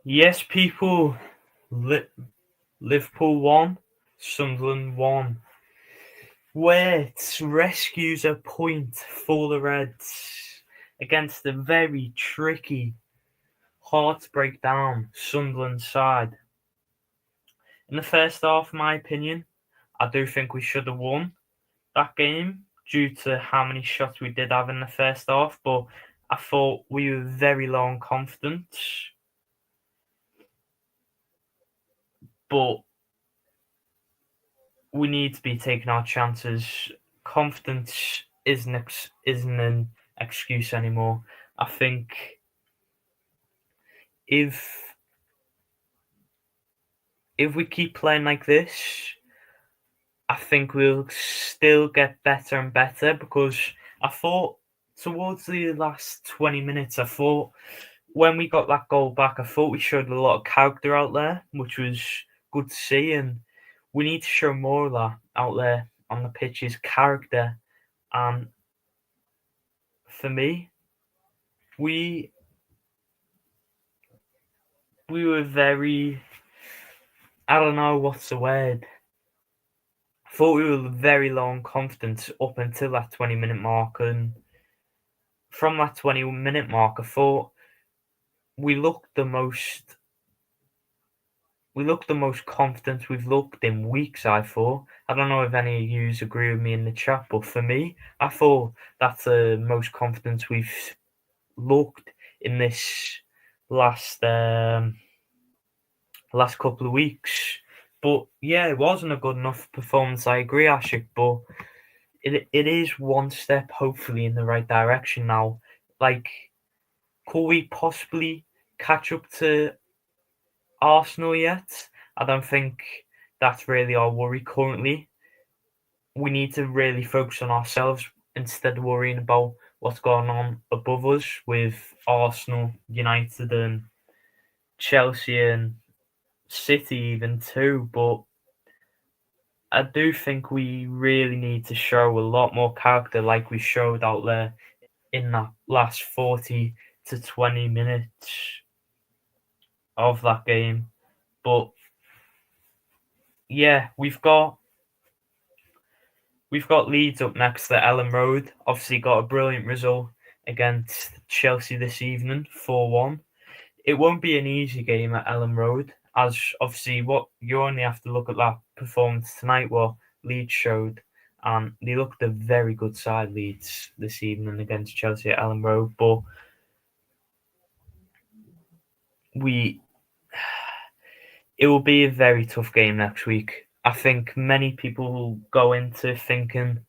Yes, people. Liverpool won. Sunderland won. Wirtz rescues a point for the Reds against a very tricky, hard to break down Sunderland side. In the first half, in my opinion, I do think we should have won that game due to how many shots we did have in the first half, but I thought we were very low on confidence. But we need to be taking our chances. Confidence isn't an excuse anymore. I think if we keep playing like this, I think we'll still get better and better because I thought towards the last 20 minutes, I thought when we got that goal back, I thought we showed a lot of character out there, which was good to see, and we need to show more of that out there on the pitches, character. And for me, we were very, I don't know what's the word. I thought we were very low on confidence up until that 20-minute mark, and from that 20-minute mark, I thought we looked the most confident we've looked in weeks. I thought. I don't know if any of you agree with me in the chat, but for me, I thought that's the most confidence we've looked in this last couple of weeks. But yeah, it wasn't a good enough performance. I agree, Ashik, but it is one step hopefully in the right direction now. Like, could we possibly catch up to Arsenal yet? I don't think that's really our worry currently. We need to really focus on ourselves instead of worrying about what's going on above us with Arsenal, United, and Chelsea and City even too. But I do think we really need to show a lot more character like we showed out there in that last 40 to 20 minutes of that game. But yeah, we've got Leeds up next at Ellen Road. Obviously got a brilliant result against Chelsea this evening, 4-1. It won't be an easy game at Ellen Road, as obviously what you only have to look at that performance tonight, what Leeds showed, and they looked a very good side, Leeds, this evening against Chelsea at Ellen Road. But it will be a very tough game next week. I think many people will go into thinking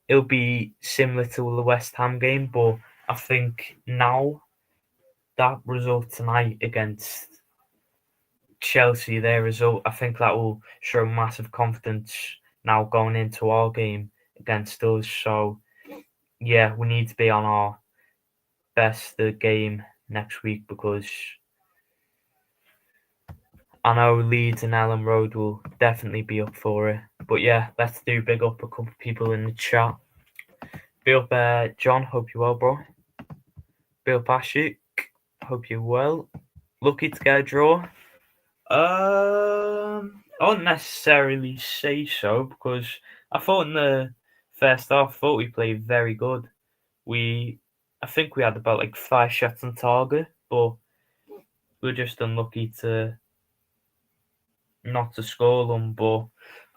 it'll be similar to the West Ham game, but I think now that result tonight against Chelsea, their result, I think that will show massive confidence now going into our game against us. So yeah, we need to be on our best game next week because I know Leeds and Ellen Road will definitely be up for it. But yeah, let's do big up a couple of people in the chat. Big up John, hope you're well, bro. Big up Ashik, hope you're well. Lucky to get a draw. I wouldn't necessarily say so because I thought in the first half, I thought we played very good. I think we had about like 5 shots on target, but we were just unlucky not to score them. But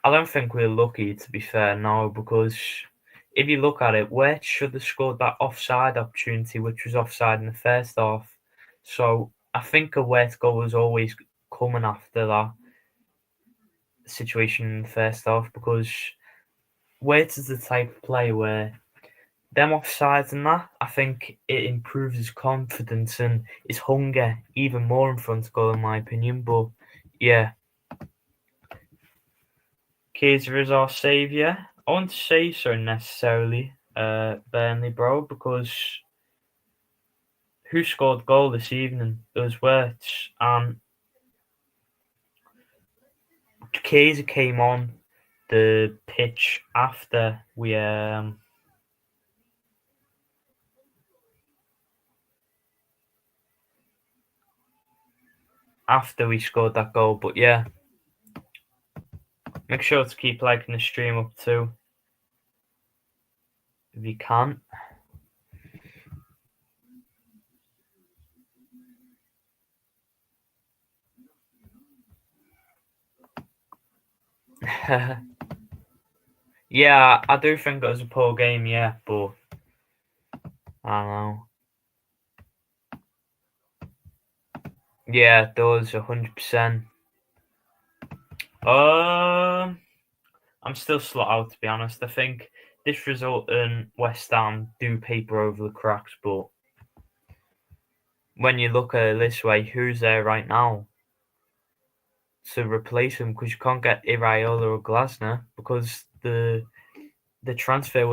I don't think we're lucky, to be fair, now, because if you look at it, Wirtz should have scored that offside opportunity, which was offside in the first half. So I think a Wirtz goal was always coming after that situation in the first half, because Wirtz is the type of player where them offsides and that, I think it improves his confidence and his hunger even more in front of goal, in my opinion. But yeah, Kaiser is our saviour. I wouldn't say so necessarily, Burnley, bro, because who scored goal this evening? It was Wirtz, and Kaiser came on the pitch after we after we scored that goal. But yeah, make sure to keep liking the stream up too if you can. Yeah, I do think it was a poor game, yeah, but I don't know. Yeah, it does 100%. I'm still slot out, to be honest. I think this result in West Ham do paper over the cracks, but when you look at it this way, who's there right now to replace him? Because you can't get Iraola or Glasner because the transfer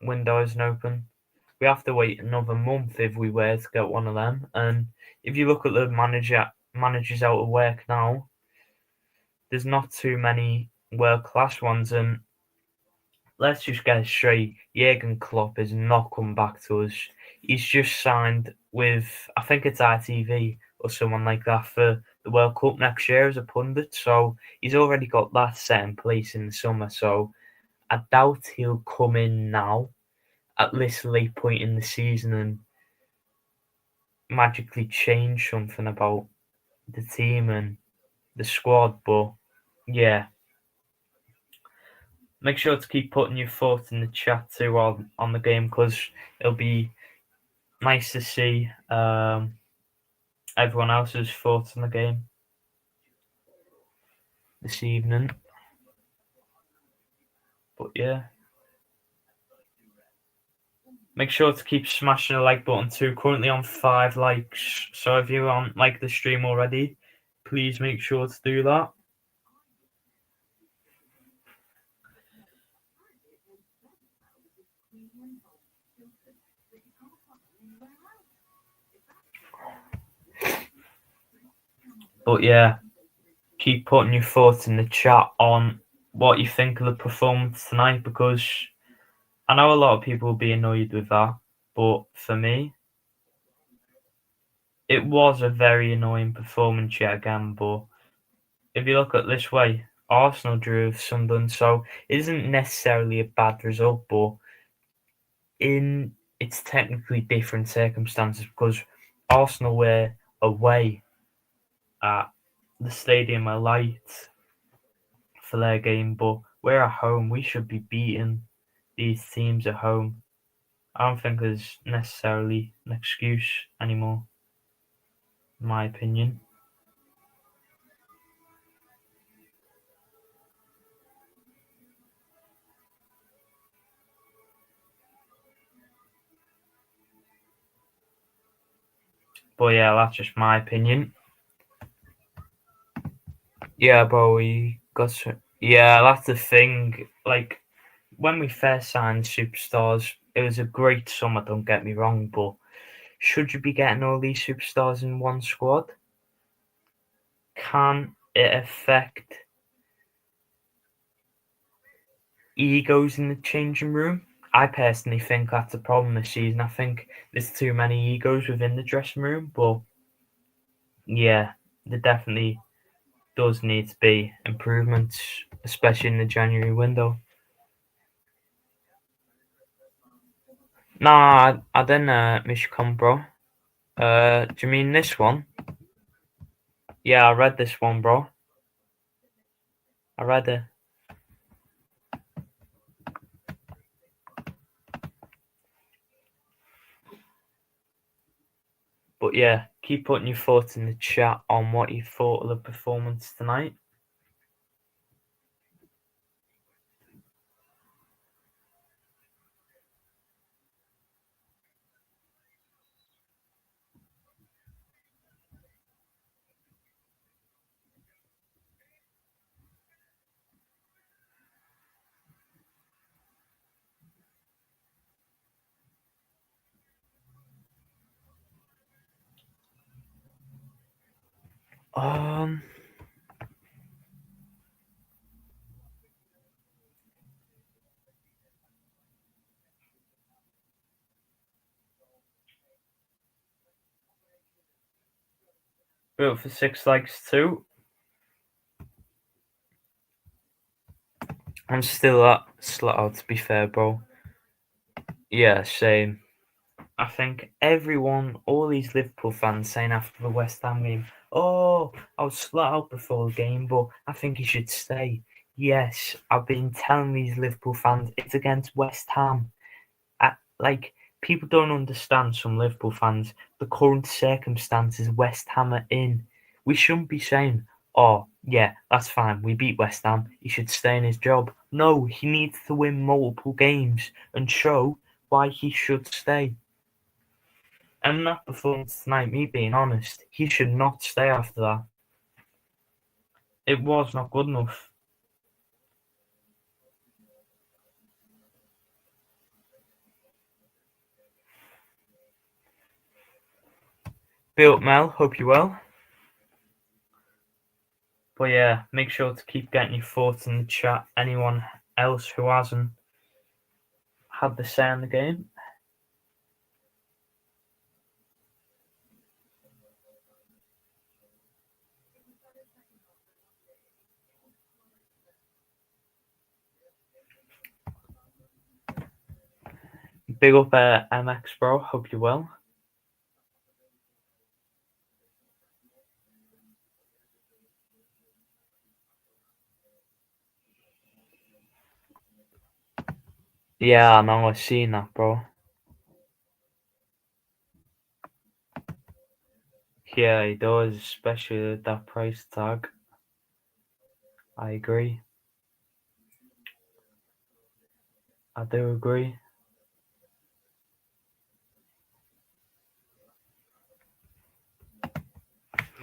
window isn't open. We have to wait another month if we were to get one of them. And if you look at the managers out of work now, there's not too many world class ones. And let's just get it straight: Jurgen Klopp is not come back to us. He's just signed with, I think it's ITV or someone like that, for the World Cup next year as a pundit. So he's already got that set in place in the summer. So I doubt he'll come in now at this late point in the season and magically change something about the team and the squad. But yeah, make sure to keep putting your thoughts in the chat too on the game, because it'll be nice to see everyone else's thoughts on the game this evening. But yeah, make sure to keep smashing the like button too. Currently on 5 likes, so if you haven't liked the stream already, please make sure to do that. But yeah, keep putting your thoughts in the chat on what you think of the performance tonight, because I know a lot of people will be annoyed with that, but for me, it was a very annoying performance yet again. But if you look at it this way, Arsenal drew with Sunderland, so it isn't necessarily a bad result, but in it's technically different circumstances, because Arsenal were away at the Stadium of Light for their game, but we're at home. We should be beating these teams at home. I don't think there's necessarily an excuse anymore, in my opinion. But yeah, that's just my opinion. Yeah, bro, we got to, yeah, that's the thing. Like, when we first signed superstars, it was a great summer, don't get me wrong, but should you be getting all these superstars in one squad? Can it affect egos in the changing room? I personally think that's a problem this season. I think there's too many egos within the dressing room, but yeah, there definitely does need to be improvements, especially in the January window. Nah, I didn't miss your comment, bro. Do you mean this one? Yeah, I read this one, bro. I read it. But yeah, keep putting your thoughts in the chat on what you thought of the performance tonight. Um, Built for 6 likes too. I'm still at Slough, to be fair, bro. Yeah, same. I think everyone, all these Liverpool fans saying after the West Ham game, oh, I was flat out before the game, but I think he should stay. Yes, I've been telling these Liverpool fans it's against West Ham. Like, people don't understand, some Liverpool fans, the current circumstances West Ham are in. We shouldn't be saying, oh, yeah, that's fine, we beat West Ham, he should stay in his job. No, he needs to win multiple games and show why he should stay. And that performance tonight, me being honest, he should not stay after that. It was not good enough. Built Mel, hope you're well. But yeah, make sure to keep getting your thoughts in the chat. Anyone else who hasn't had the say in the game? Big up MX, bro. Hope you're well. Yeah, I know. I've seen that, bro. Yeah, he does, especially with that price tag. I agree. I do agree.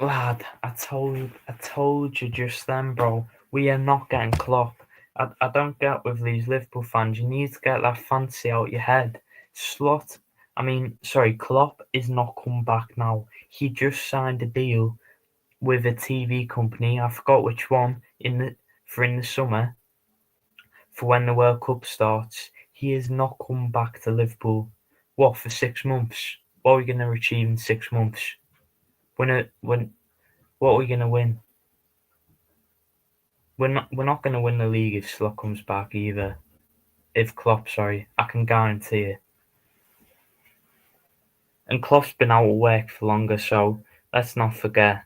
Lad, I told you just then, bro. We are not getting Klopp. I don't get with these Liverpool fans. You need to get that fancy out your head. Klopp is not coming back now. He just signed a deal with a TV company. I forgot which one in the summer for when the World Cup starts. He is not coming back to Liverpool. What, for 6 months? What are we going to achieve in 6 months? What are we going to win? We're not going to win the league if Klopp comes back either. If Klopp, sorry, I can guarantee it. And Klopp's been out of work for longer, so let's not forget.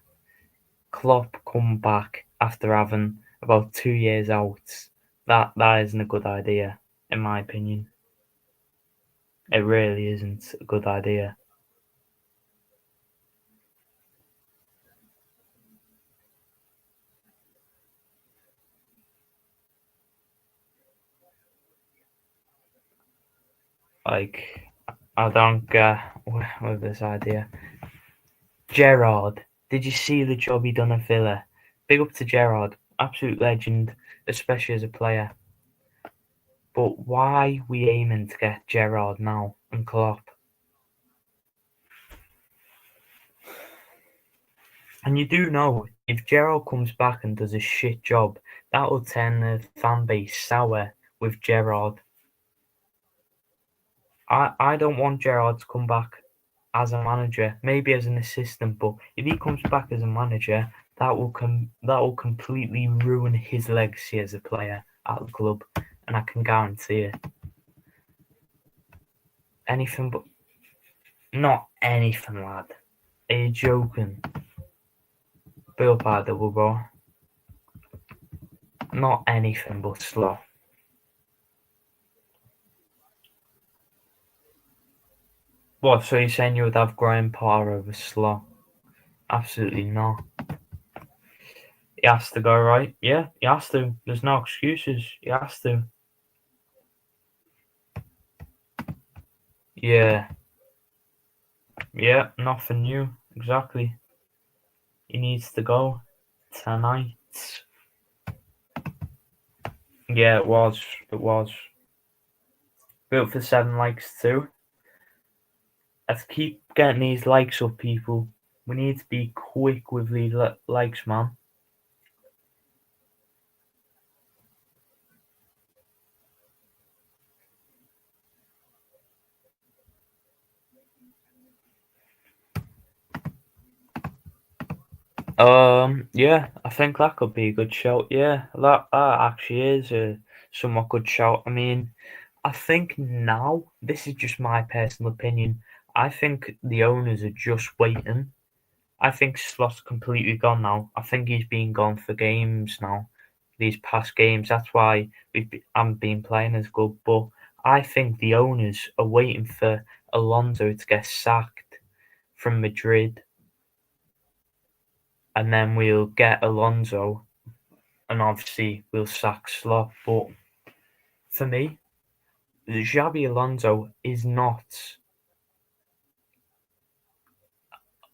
Klopp come back after having about 2 years out. That isn't a good idea, in my opinion. It really isn't a good idea. Like, I don't get with this idea. Gerrard, did you see the job he done at Villa? Big up to Gerrard, absolute legend, especially as a player. But why we aiming to get Gerrard now and Klopp? And you do know, if Gerrard comes back and does a shit job, that will turn the fan base sour with Gerrard. I don't want Gerrard to come back as a manager, maybe as an assistant, but if he comes back as a manager, that will completely ruin his legacy as a player at the club, and I can guarantee it. Anything but not anything, lad. Are you joking? Bill by double, bro. Not anything but slow. What, so you're saying you would have Graham Potter over Slow? Absolutely not. He has to go, right? Yeah, he has to. There's no excuses. He has to. Yeah. Yeah, nothing new. Exactly. He needs to go tonight. Yeah, it was. It was. Built for 7 likes too. Let's keep getting these likes up, people. We need to be quick with these likes, man. Yeah, I think that could be a good shout. Yeah, that actually is a somewhat good shout. I mean, I think now this is just my personal opinion. I think the owners are just waiting. I think Slot's completely gone now. I think he's been gone for games now, these past games. That's why haven't been playing as good. But I think the owners are waiting for Alonso to get sacked from Madrid, and then we'll get Alonso, and obviously we'll sack Slot. But for me, Xabi Alonso is not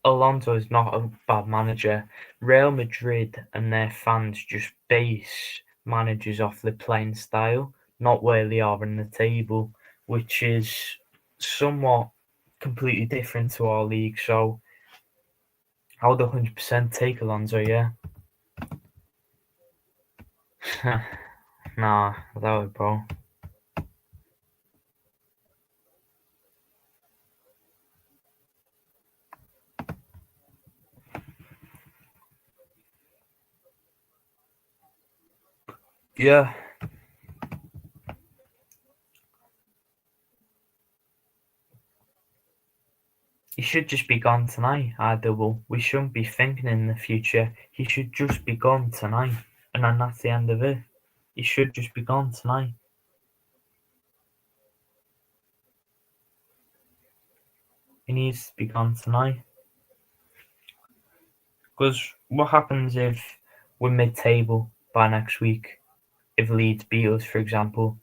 a bad manager. Real Madrid and their fans just base managers off the playing style, not where they are in the table, which is somewhat completely different to our league. So I would 100% take Alonso, yeah. Nah, that would, bro. Yeah, he should just be gone tonight, I double. We shouldn't be thinking in the future. He should just be gone tonight. And then that's the end of it. He should just be gone tonight. He needs to be gone tonight. Because what happens if we're mid-table by next week? If Leeds beat us, for example.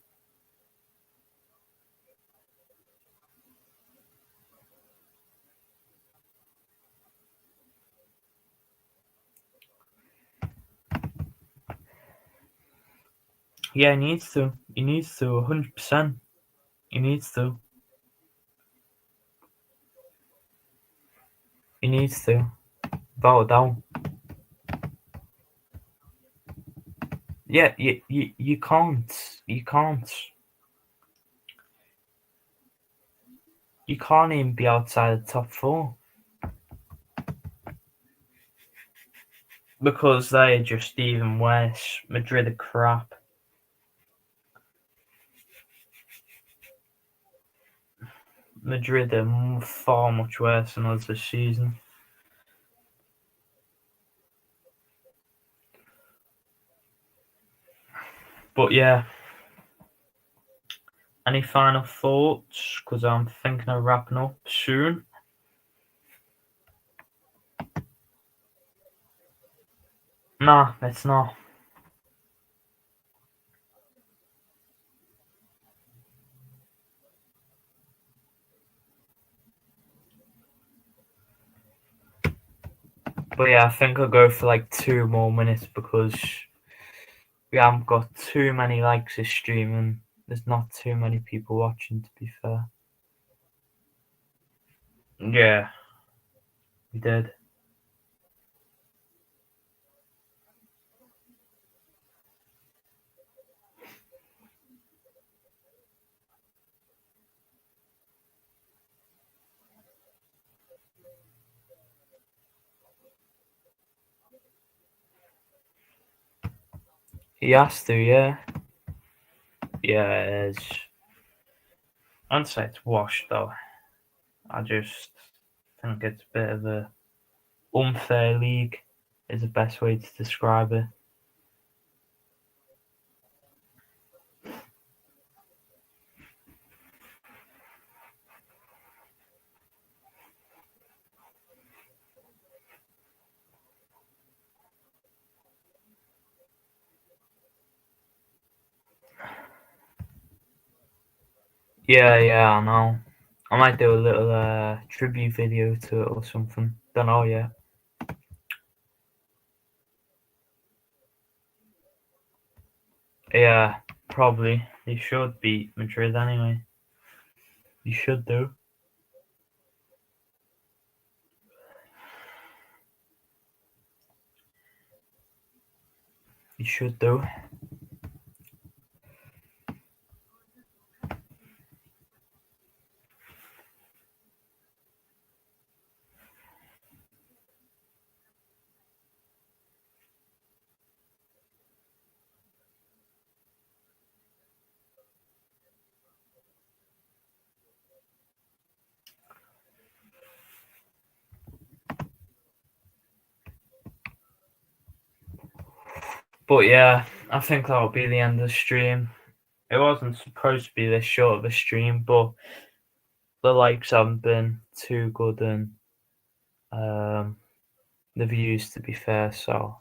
Yeah, he needs to. He needs to, 100%. He needs to. He needs to. Without a doubt. Yeah, you can't. You can't. You can't even be outside the top four. Because they're just even worse. Madrid are crap. Madrid are far much worse than us this season. But yeah, any final thoughts? Because I'm thinking of wrapping up soon. Nah, it's not. But yeah, I think I'll go for like 2 more minutes because we haven't got too many likes this stream and there's not too many people watching, to be fair. Yeah, we did. He has to, yeah. Yeah, it is. I'd say it's washed though. I just think it's a bit of a unfair league is the best way to describe it. Yeah, I know. I might do a little tribute video to it or something. Don't know yet. Yeah, probably. They should beat Madrid anyway. You should do. You should do. But yeah, I think that'll be the end of the stream. It wasn't supposed to be this short of a stream, but the likes haven't been too good and the views, to be fair. So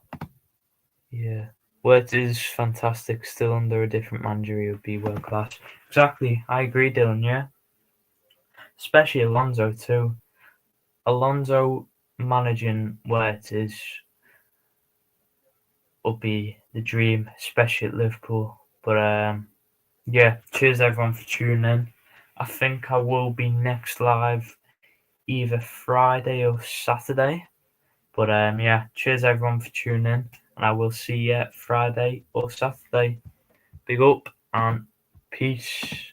yeah, Wirtz is fantastic. Still under a different manager, he would be world class. Exactly, I agree, Dylan. Yeah, especially Alonso too. Alonso managing Wirtz would be the dream, especially at Liverpool. But yeah, cheers everyone for tuning in. I think I will be next live either Friday or Saturday. But yeah, cheers everyone for tuning in, and I will see you Friday or Saturday. Big up and peace.